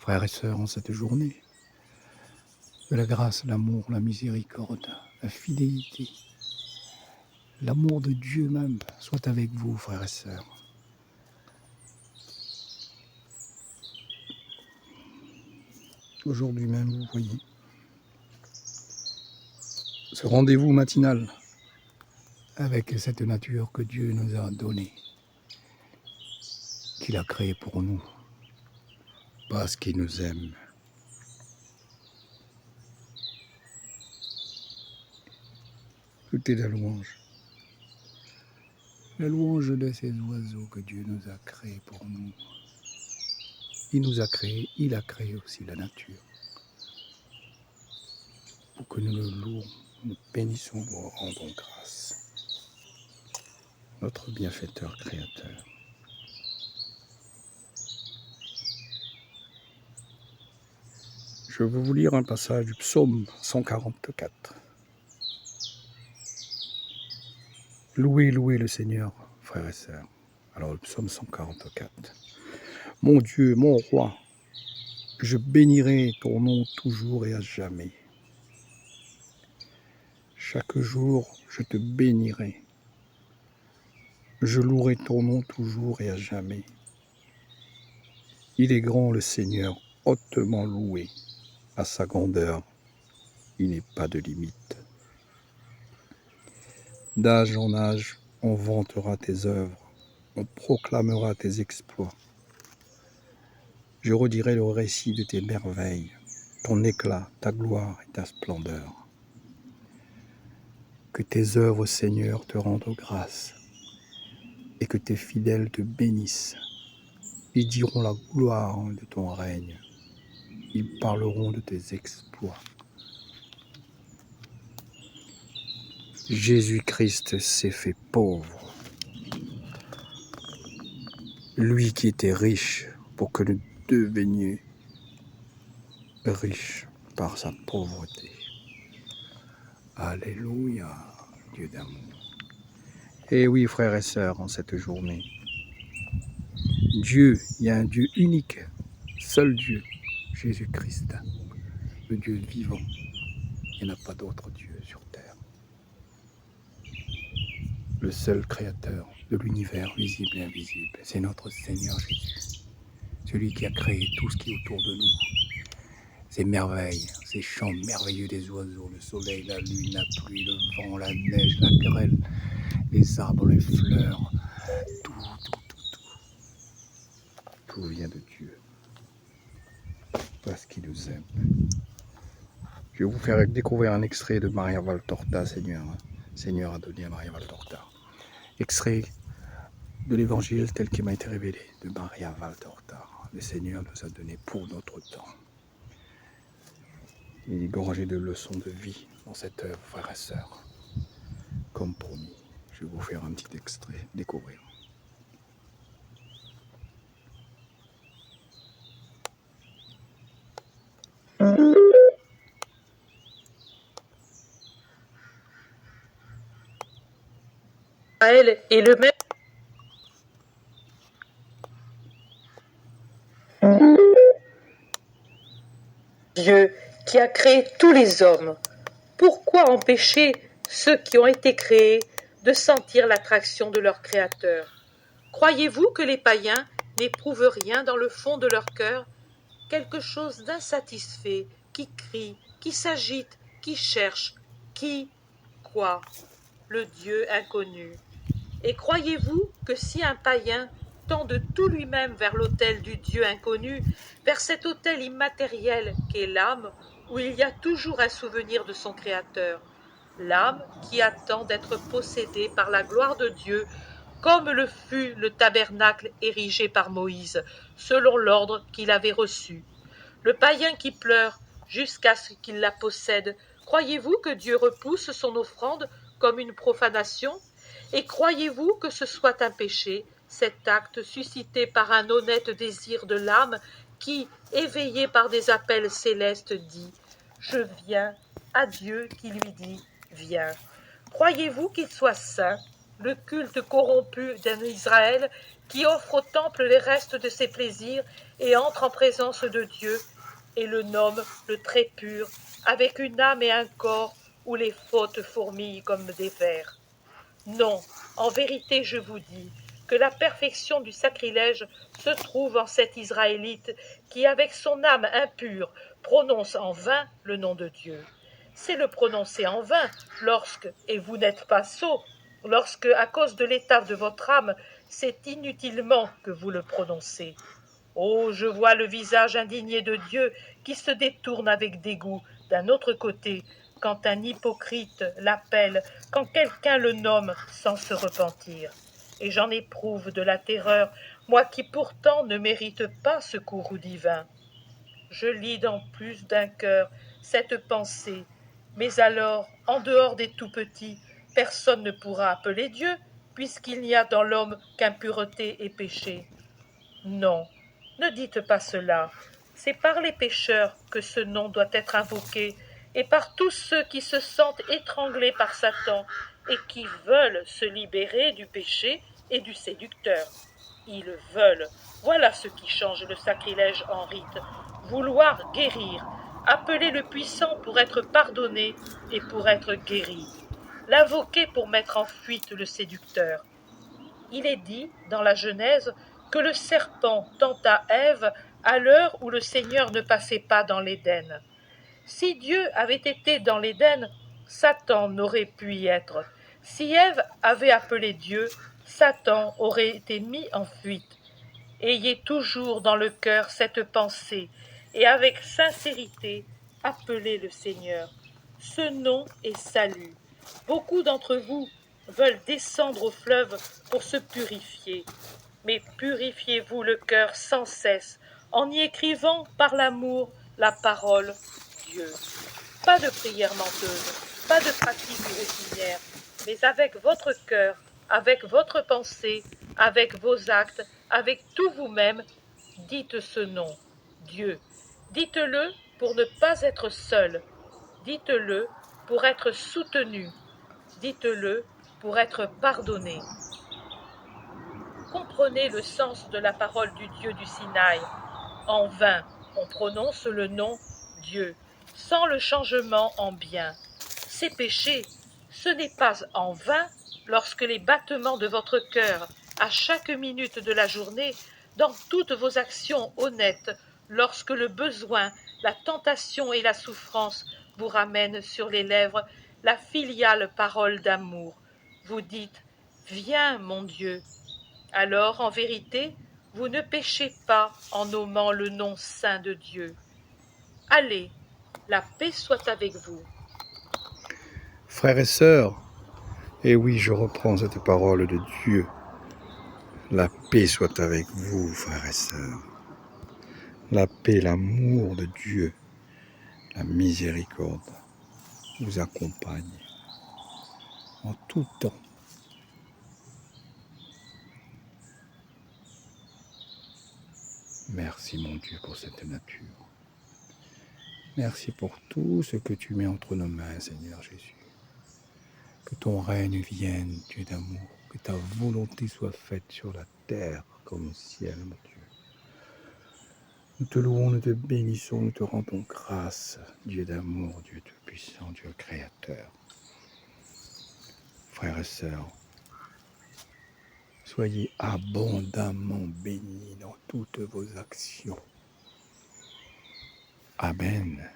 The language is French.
frères et sœurs, en cette journée. Que la grâce, l'amour, la miséricorde, la fidélité, l'amour de Dieu même soit avec vous, frères et sœurs. Aujourd'hui même, vous voyez, ce rendez-vous matinal avec cette nature que Dieu nous a donnée, qu'il a créée pour nous, parce qu'il nous aime. Tout est la louange. La louange de ces oiseaux que Dieu nous a créés pour nous. Il nous a créés, il a créé aussi la nature. Pour que nous le louons, nous bénissons, nous rendons grâce. Notre bienfaiteur créateur. Je veux vous lire un passage du psaume 144. Louez, louez le Seigneur, frères et sœurs. Alors le psaume 144. Mon Dieu, mon roi, je bénirai ton nom toujours et à jamais. Chaque jour, je te bénirai. Je louerai ton nom toujours et à jamais. Il est grand le Seigneur, hautement loué. À sa grandeur, il n'est pas de limite. D'âge en âge, on vantera tes œuvres, on proclamera tes exploits. Je redirai le récit de tes merveilles, ton éclat, ta gloire et ta splendeur. Que tes œuvres, Seigneur, te rendent grâce et que tes fidèles te bénissent. Ils diront la gloire de ton règne. Ils parleront de tes exploits. Jésus-Christ s'est fait pauvre. Lui qui était riche pour que nous devenions riches par sa pauvreté. Alléluia, Dieu d'amour. Et oui, frères et sœurs, en cette journée, Dieu, il y a un Dieu unique, seul Dieu, Jésus-Christ, le Dieu vivant. Il n'y en a pas d'autre Dieu sur terre. Le seul créateur de l'univers visible et invisible, c'est notre Seigneur Jésus. Celui qui a créé tout ce qui est autour de nous. Ces merveilles, ces chants merveilleux des oiseaux, le soleil, la lune, la pluie, le vent, la neige, la grêle, les arbres, les fleurs, tout. Tout vient de Dieu. Parce qu'il nous aime. Je vais vous faire découvrir un extrait de Maria Valtorta, Seigneur a donné à Maria Valtorta. Extrait de l'évangile tel qu'il m'a été révélé de Maria Valtorta. Le Seigneur nous a donné pour notre temps. Il est gorgé de leçons de vie dans cette œuvre, frères et sœurs. Comme promis, je vais vous faire un petit extrait, découvrir. Elle est le même Dieu qui a créé tous les hommes. Pourquoi empêcher ceux qui ont été créés de sentir l'attraction de leur Créateur? Croyez-vous que les païens n'éprouvent rien dans le fond de leur cœur? Quelque chose d'insatisfait, qui crie, qui s'agite, qui cherche, qui, quoi? Le Dieu inconnu. Et croyez-vous que si un païen tend de tout lui-même vers l'autel du Dieu inconnu, vers cet autel immatériel qu'est l'âme, où il y a toujours un souvenir de son Créateur, l'âme qui attend d'être possédée par la gloire de Dieu, comme le fut le tabernacle érigé par Moïse, selon l'ordre qu'il avait reçu. Le païen qui pleure jusqu'à ce qu'il la possède, croyez-vous que Dieu repousse son offrande comme une profanation? Et croyez-vous que ce soit un péché, cet acte suscité par un honnête désir de l'âme qui, éveillé par des appels célestes, dit « Je viens » à Dieu qui lui dit « Viens ». Croyez-vous qu'il soit saint, le culte corrompu d'un Israël qui offre au temple les restes de ses plaisirs et entre en présence de Dieu, et le nomme le très pur, avec une âme et un corps où les fautes fourmillent comme des vers. Non, en vérité je vous dis que la perfection du sacrilège se trouve en cet Israélite qui, avec son âme impure, prononce en vain le nom de Dieu. C'est le prononcer en vain lorsque, et vous n'êtes pas sot, lorsque, à cause de l'état de votre âme, c'est inutilement que vous le prononcez. Oh, je vois le visage indigné de Dieu qui se détourne avec dégoût d'un autre côté quand un hypocrite l'appelle, quand quelqu'un le nomme sans se repentir. Et j'en éprouve de la terreur, moi qui pourtant ne mérite pas ce courroux divin. Je lis dans plus d'un cœur cette pensée, mais alors, en dehors des tout-petits, personne ne pourra appeler Dieu, puisqu'il n'y a dans l'homme qu'impureté et péché. Non, ne dites pas cela. C'est par les pécheurs que ce nom doit être invoqué, et par tous ceux qui se sentent étranglés par Satan et qui veulent se libérer du péché et du séducteur. Ils veulent. Voilà ce qui change le sacrilège en rite. Vouloir guérir, appeler le puissant pour être pardonné et pour être guéri. L'invoquer pour mettre en fuite le séducteur. Il est dit, dans la Genèse, que le serpent tenta Ève à l'heure où le Seigneur ne passait pas dans l'Éden. Si Dieu avait été dans l'Éden, Satan n'aurait pu y être. Si Ève avait appelé Dieu, Satan aurait été mis en fuite. Ayez toujours dans le cœur cette pensée, et avec sincérité, appelez le Seigneur. Ce nom est salut. Beaucoup d'entre vous veulent descendre au fleuve pour se purifier. Mais purifiez-vous le cœur sans cesse, en y écrivant par l'amour la parole Dieu. Pas de prière menteuse, pas de pratique routinière, mais avec votre cœur, avec votre pensée, avec vos actes, avec tout vous-même, dites ce nom, Dieu. Dites-le pour ne pas être seul. Dites-le pour être soutenu. Dites-le pour être pardonné. Comprenez le sens de la parole du Dieu du Sinaï. En vain, on prononce le nom Dieu, sans le changement en bien. Ces péchés, ce n'est pas en vain lorsque les battements de votre cœur, à chaque minute de la journée, dans toutes vos actions honnêtes, lorsque le besoin, la tentation et la souffrance vous ramènent sur les lèvres la filiale parole d'amour. Vous dites « Viens, mon Dieu ». Alors, en vérité, vous ne péchez pas en nommant le nom saint de Dieu. Allez, la paix soit avec vous. Frères et sœurs, et oui, je reprends cette parole de Dieu. La paix soit avec vous, frères et sœurs. La paix, l'amour de Dieu, la miséricorde vous accompagne en tout temps. Merci mon Dieu pour cette nature. Merci pour tout ce que tu mets entre nos mains, Seigneur Jésus. Que ton règne vienne, Dieu d'amour, que ta volonté soit faite sur la terre comme au ciel, mon Dieu. Nous te louons, nous te bénissons, nous te rendons grâce, Dieu d'amour, Dieu tout-puissant, Dieu créateur. Frères et sœurs, soyez abondamment bénis dans toutes vos actions. Amen.